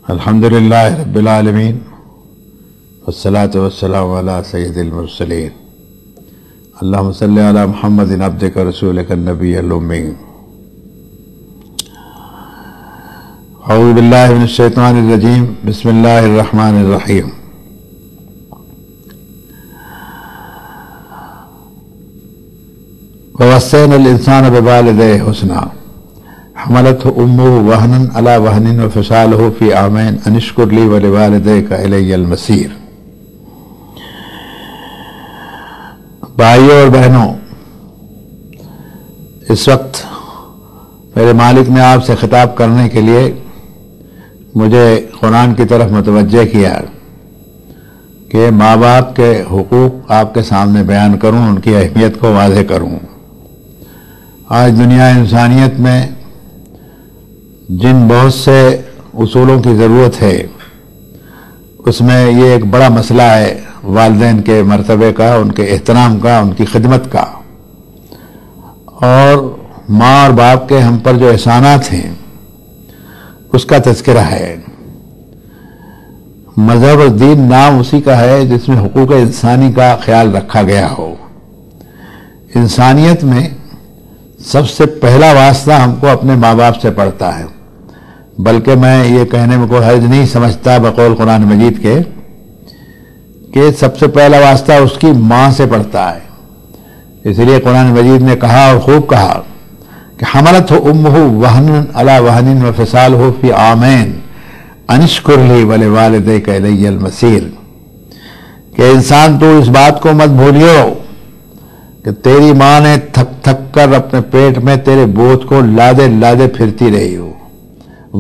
الحمدللہ رب العالمین والصلاة والسلام علی سید المرسلین اللہم صلی علی محمد عبدک رسولک النبی الامی. اعوذ باللہ من الشیطان الرجیم. بسم اللہ الرحمن الرحیم. ووصینا الانسان بوالدیہ حسنا حملته امه وهنا على وهن وفصاله في عامين ان اشكر لي ولوالديك الي المصير. بھائیوں اور بہنوں، اس وقت میرے مالک نے آپ سے خطاب کرنے کے لیے مجھے قرآن کی طرف متوجہ کیا کہ ماں باپ کے حقوق آپ کے سامنے بیان کروں، ان کی اہمیت کو واضح کروں. آج دنیا انسانیت میں جن بہت سے اصولوں کی ضرورت ہے، اس میں یہ ایک بڑا مسئلہ ہے والدین کے مرتبے کا، ان کے احترام کا، ان کی خدمت کا، اور ماں اور باپ کے ہم پر جو احسانات ہیں اس کا تذکرہ ہے. مذہب اور دین نام اسی کا ہے جس میں حقوق انسانی کا خیال رکھا گیا ہو. انسانیت میں سب سے پہلا واسطہ ہم کو اپنے ماں باپ سے پڑتا ہے، بلکہ میں یہ کہنے میں کوئی حرج نہیں سمجھتا بقول قرآن مجید کے کہ سب سے پہلا واسطہ اس کی ماں سے پڑتا ہے. اس لیے قرآن مجید نے کہا اور خوب کہا کہ حملتہ امہ وہنا علی وہن وفصالہ فی عامین ان اشکر لی ولوالدیک الی المصیر. کہ انسان تو اس بات کو مت بھولیو کہ تیری ماں نے تھک تھک کر اپنے پیٹ میں تیرے بوجھ کو لادے لادے پھرتی رہی ہو.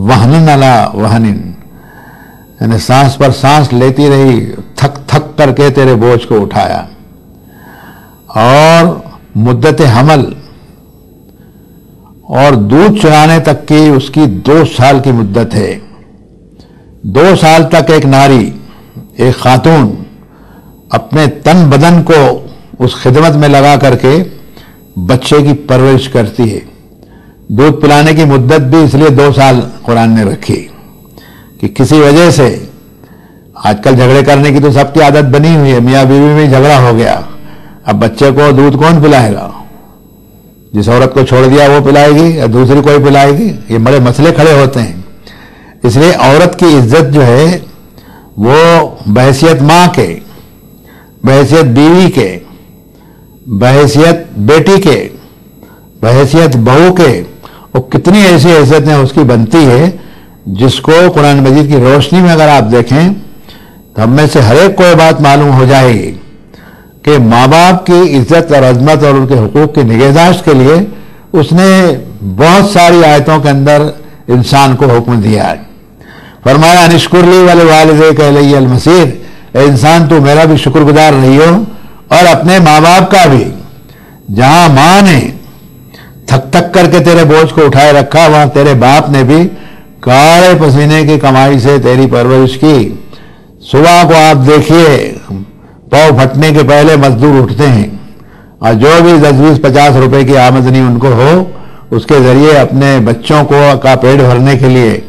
وہن علی وہن یعنی سانس پر سانس لیتی رہی، تھک تھک کر کے تیرے بوجھ کو اٹھایا. اور مدت حمل اور دودھ چلانے تک کی اس کی 2 سال کی مدت ہے. 2 سال تک ایک ناری، ایک خاتون اپنے تن بدن کو اس خدمت میں لگا کر کے بچے کی پرورش کرتی ہے. دودھ پلانے کی مدت بھی اس لیے 2 سال قرآن نے رکھی کہ کسی وجہ سے آج کل جھگڑے کرنے کی تو سب کی عادت بنی ہوئی ہے، میاں بیوی میں جھگڑا ہو گیا، اب بچے کو دودھ کون پلائے گا؟ جس عورت کو چھوڑ دیا وہ پلائے گی یا دوسری کوئی پلائے گی؟ یہ بڑے مسئلے کھڑے ہوتے ہیں. اس لیے عورت کی عزت جو ہے وہ بحیثیت ماں کے، بحیثیت بیوی کے، بحیثیت بیٹی کے، بحیثیت بہو کے، اور کتنی ایسی حیثیتیں اس کی بنتی ہے جس کو قرآن مجید کی روشنی میں اگر آپ دیکھیں تو ہم میں سے ہر ایک کو یہ بات معلوم ہو جائے گی کہ ماں باپ کی عزت اور عظمت اور ان کے حقوق کی نگہداشت کے لیے اس نے بہت ساری آیتوں کے اندر انسان کو حکم دیا ہے. فرمایا ان اشکر لی ولوالدیک الی المصیر. اے انسان تو میرا بھی شکر گزار رہیو اور اپنے ماں باپ کا بھی. جہاں ماں نے تھک تھک کر کے تیرے بوجھ کو اٹھائے رکھا، وہاں تیرے باپ نے بھی کاڑے پسینے کی کمائی سے تیری پرورش کی. صبح کو آپ دیکھیے پاؤں پھٹنے کے پہلے مزدور اٹھتے ہیں اور جو بھی 10-20-50 روپے کی آمدنی ان کو ہو اس کے ذریعے اپنے بچوں کو کا پیٹ بھرنے کے لیے،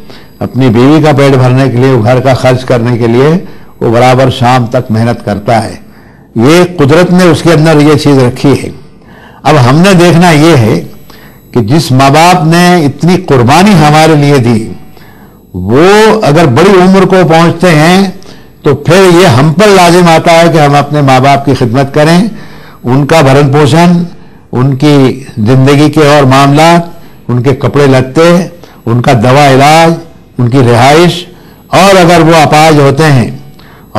اپنی بیوی کا پیٹ بھرنے کے لیے، گھر کا خرچ کرنے کے لیے وہ برابر شام تک محنت کرتا ہے. یہ قدرت نے اس کے اندر یہ چیز رکھی ہے. اب ہم نے دیکھنا یہ ہے کہ جس ماں باپ نے اتنی قربانی ہمارے لیے دی وہ اگر بڑی عمر کو پہنچتے ہیں تو پھر یہ ہم پر لازم آتا ہے کہ ہم اپنے ماں باپ کی خدمت کریں، ان کا بھرن پوشن، ان کی زندگی کے اور معاملات، ان کے کپڑے لتے، ان کا دوا علاج، ان کی رہائش، اور اگر وہ اپاہج ہوتے ہیں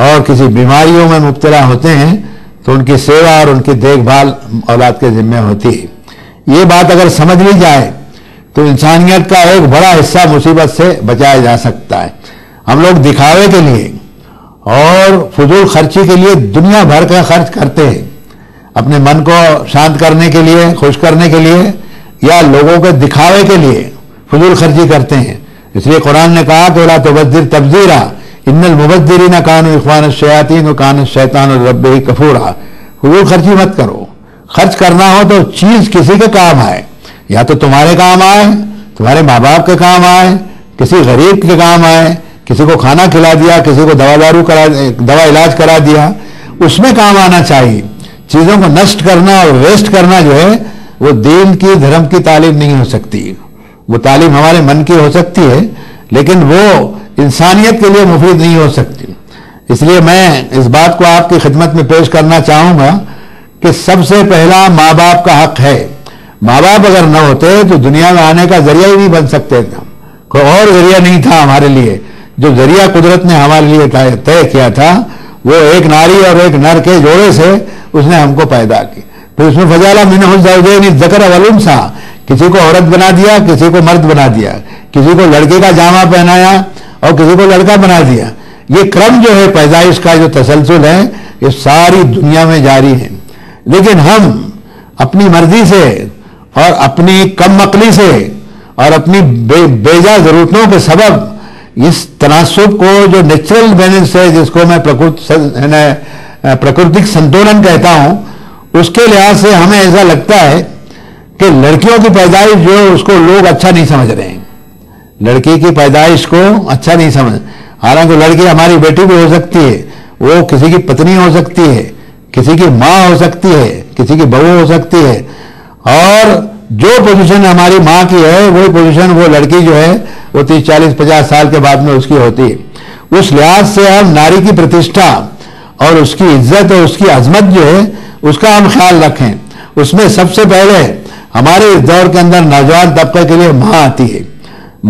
اور کسی بیماریوں میں مبتلا ہوتے ہیں تو ان کی سیوا اور ان کی دیکھ بھال اولاد کے ذمہ ہوتی ہے. یہ بات اگر سمجھ لی جائے تو انسانیت کا ایک بڑا حصہ مصیبت سے بچایا جا سکتا ہے. ہم لوگ دکھاوے کے لیے اور فضول خرچی کے لیے دنیا بھر کا خرچ کرتے ہیں، اپنے من کو شانت کرنے کے لیے، خوش کرنے کے لیے، یا لوگوں کے دکھاوے کے لیے فضول خرچی کرتے ہیں. اس لیے قرآن نے کہا کہ لا تبذر تبذیرا ان المبذرین کانوا اخوان الشیاطین وکان الشیطان لربہ کفورا. فضول خرچی مت کرو. خرچ کرنا ہو تو چیز کسی کے کام آئے، یا تو تمہارے کام آئے، تمہارے ماں باپ کے کام آئے، کسی غریب کے کام آئے، کسی کو کھانا کھلا دیا, کسی کو دوا علاج کرا دیا, اس میں کام آنا چاہیے. چیزوں کو نشٹ کرنا اور ویسٹ کرنا جو ہے وہ دین کی, دھرم کی تعلیم نہیں ہو سکتی. وہ تعلیم ہمارے من کی ہو سکتی ہے لیکن وہ انسانیت کے لیے مفید نہیں ہو سکتی. اس لیے میں اس بات کو آپ کی خدمت میں پیش کرنا چاہوں گا کہ سب سے پہلا ماں باپ کا حق ہے. ماں باپ اگر نہ ہوتے تو دنیا میں آنے کا ذریعہ ہی نہیں بن سکتے تھے. کوئی اور ذریعہ نہیں تھا ہمارے لیے. جو ذریعہ قدرت نے ہمارے لیے طے کیا تھا وہ ایک ناری اور ایک نر کے جوڑے سے اس نے ہم کو پیدا کی. پھر اس میں فجعل منہ الزوجین الذکر والانثی, کسی کو عورت بنا دیا, کسی کو مرد بنا دیا, کسی کو لڑکے کا جامہ پہنایا اور کسی کو لڑکا بنا دیا. یہ کرم جو ہے پیدائش کا جو تسلسل ہے یہ ساری دنیا میں جاری ہے. لیکن ہم اپنی مرضی سے اور اپنی کم عقلی سے اور اپنی بیجا ضرورتوں کے سبب اس تناسب کو جو نیچرل بیلنس ہے, جس کو میں پرکرتک سنتولن کہتا ہوں, اس کے لحاظ سے ہمیں ایسا لگتا ہے کہ لڑکیوں کی پیدائش جو اس کو لوگ اچھا نہیں سمجھ رہے ہیں. لڑکی کی پیدائش کو اچھا نہیں سمجھ, حالانکہ لڑکی ہماری بیٹی بھی ہو سکتی ہے, وہ کسی کی پتنی ہو سکتی ہے, کسی کی ماں ہو سکتی ہے, کسی کی بہو ہو سکتی ہے. اور جو پوزیشن ہماری ماں کی ہے وہی پوزیشن وہ لڑکی جو ہے وہ 30, 40, 50 سال کے بعد میں اس کی ہوتی ہے. اس لحاظ سے ہم ناری کی پرتشٹھا اور اس کی عزت اور اس کی عظمت جو ہے اس کا ہم خیال رکھیں. اس میں سب سے پہلے ہمارے اس دور کے اندر نوجوان طبقے کے لیے ماں آتی ہے.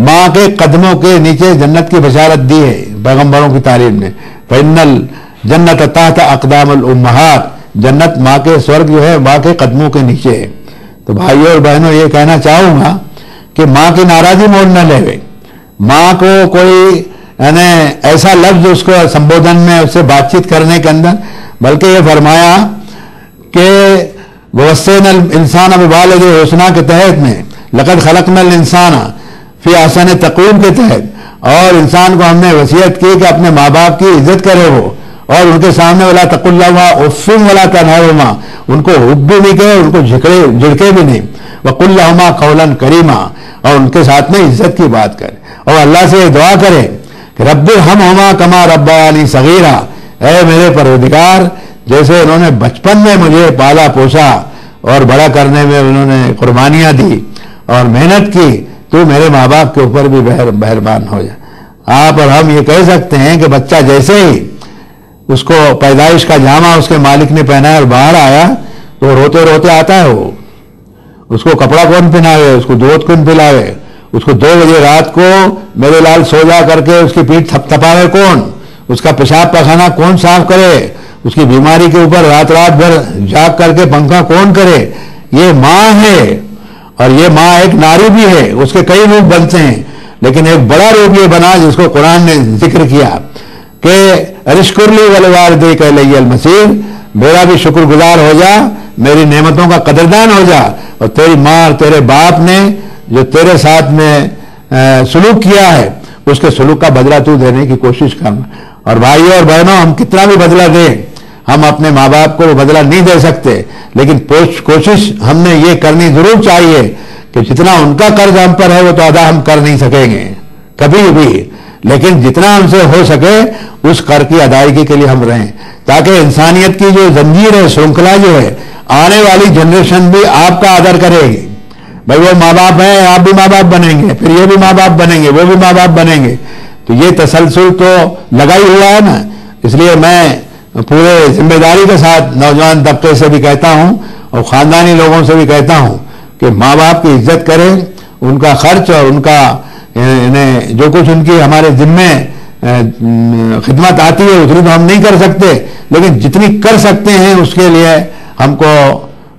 ماں کے قدموں کے نیچے جنت کی بشارت دی ہے پیغمبروں کی تعلیم نے. فإن الجنت تحت اقدام الامہات, جنت ماں کے سورگ جو ہے ماں کے قدموں کے نیچے ہے. تو بھائیوں اور بہنوں یہ کہنا چاہوں گا کہ ماں کی ناراضی مول نہ لے. ماں کو کوئی یعنی ایسا لفظ اس کو سمبودھن میں اس سے بات چیت کرنے کے اندر, بلکہ یہ فرمایا کہ وَوَصَّيْنَا الْإِنسَانَ بِوَالِدَيْهِ حُسْنًا کے تحت میں لَقَدْ خَلَقْنَا الْإِنسَانَ فِي أَحْسَنِ تَقْوِيمٍ کے تحت, اور انسان کو ہم نے وصیت کی کہ اپنے ماں باپ کی عزت کرے وہ, اور ان کے سامنے وَلَا تَقُلْ لَهُمَا أُفٍّ وَلَا تَنْهَرْهُمَا, ان کو حب بھی نہیں کہے, ان کو جھڑکے بھی نہیں. وَقُلْ لَهُمَا قَوْلًا كَرِيمًا, اور ان کے ساتھ میں عزت کی بات کرے. اور اللہ سے یہ دعا کرے کہ رب ارحمہما کما ربیانی صغیرا, اے میرے پروردگار جیسے انہوں نے بچپن میں مجھے پالا پوسا اور بڑا کرنے میں انہوں نے قربانیاں دی اور محنت کی, تو میرے ماں باپ کے اوپر بھی مہربان ہو جائے. آپ اور ہم یہ کہہ سکتے ہیں کہ بچہ جیسے ہی اس کو پیدائش کا جامہ اس کے مالک نے پہنایا اور باہر آیا تو روتے روتے آتا ہے. وہ اس کو کپڑا کون پہناوے, اس کو دودھ کون پلاوے, اس کو 2 بجے رات کو میرے لال سو جا کر کے اس کی پیٹھ تھپتھپاوے کون, اس کا پیشاب پخانہ کون صاف کرے, اس کی بیماری کے اوپر رات بھر جاگ کر کے پنکھا کون کرے. یہ ماں ہے, اور یہ ماں ایک ناری بھی ہے. اس کے کئی روپ بنتے ہیں لیکن ایک بڑا روپ یہ بنا جس کو قرآن نے ذکر کیا کہ اشکر لی ولوالدیک الی المصیر, میرا بھی شکر گزار ہو جا, میری نعمتوں کا قدردان ہو جا, اور تیری ماں اور تیرے باپ نے جو تیرے ساتھ میں سلوک کیا ہے اس کے سلوک کا بدلہ تو دینے کی کوشش کرنا. اور بھائیوں اور بہنوں, ہم کتنا بھی بدلہ دیں, ہم اپنے ماں باپ کو بدلہ نہیں دے سکتے, لیکن کوشش ہم نے یہ کرنی ضرور چاہیے کہ جتنا ان کا قرض ہم پر ہے وہ تو ادا ہم کر نہیں سکیں گے کبھی بھی, لیکن جتنا ہم سے ہو سکے اس قرض کی ادائیگی کے لیے ہم رہیں, تاکہ انسانیت کی جو زنجیر ہے, شرنکھلا جو ہے, آنے والی جنریشن بھی آپ کا آدر کرے گی. بھائی وہ ماں باپ ہیں, آپ بھی ماں باپ بنیں گے, پھر یہ بھی ماں باپ بنیں گے, وہ بھی ماں باپ بنیں گے, تو یہ تسلسل تو لگا ہی ہوا ہے نا. اس لیے میں پورے ذمہ داری کے ساتھ نوجوان طبقے سے بھی کہتا ہوں اور خاندانی لوگوں سے بھی کہتا ہوں کہ ماں باپ کی عزت کریں, ان کا خرچ اور ان کا جو کچھ ان کی ہمارے ذمے خدمت آتی ہے اتنی تو ہم نہیں کر سکتے, لیکن جتنی کر سکتے ہیں اس کے لیے ہم کو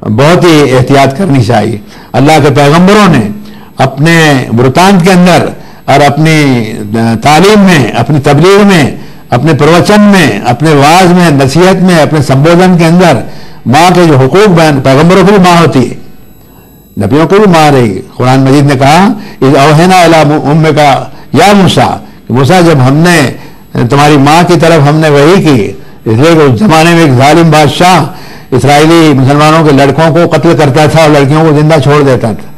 بہت ہی احتیاط کرنی چاہیے. اللہ کے پیغمبروں نے اپنے برتان کے اندر اور اپنی تعلیم میں, اپنی تبلیغ میں, اپنے پروچن میں, اپنے واعظ میں, نصیحت میں, اپنے سمبودھن کے اندر ماں کے جو حقوق بیان, پیغمبروں کی بھی ماں ہوتی ہے, نبیوں کی بھی ماں رہی. قرآن مجید نے کہا اذ اوحینا الی امک یا موسیٰ, موسیٰ جب ہم نے تمہاری ماں کی طرف ہم نے وحی کی, اس لیے کہ اس زمانے میں ایک ظالم بادشاہ اسرائیلی مسلمانوں کے لڑکوں کو قتل کرتا تھا اور لڑکیوں کو زندہ چھوڑ دیتا تھا.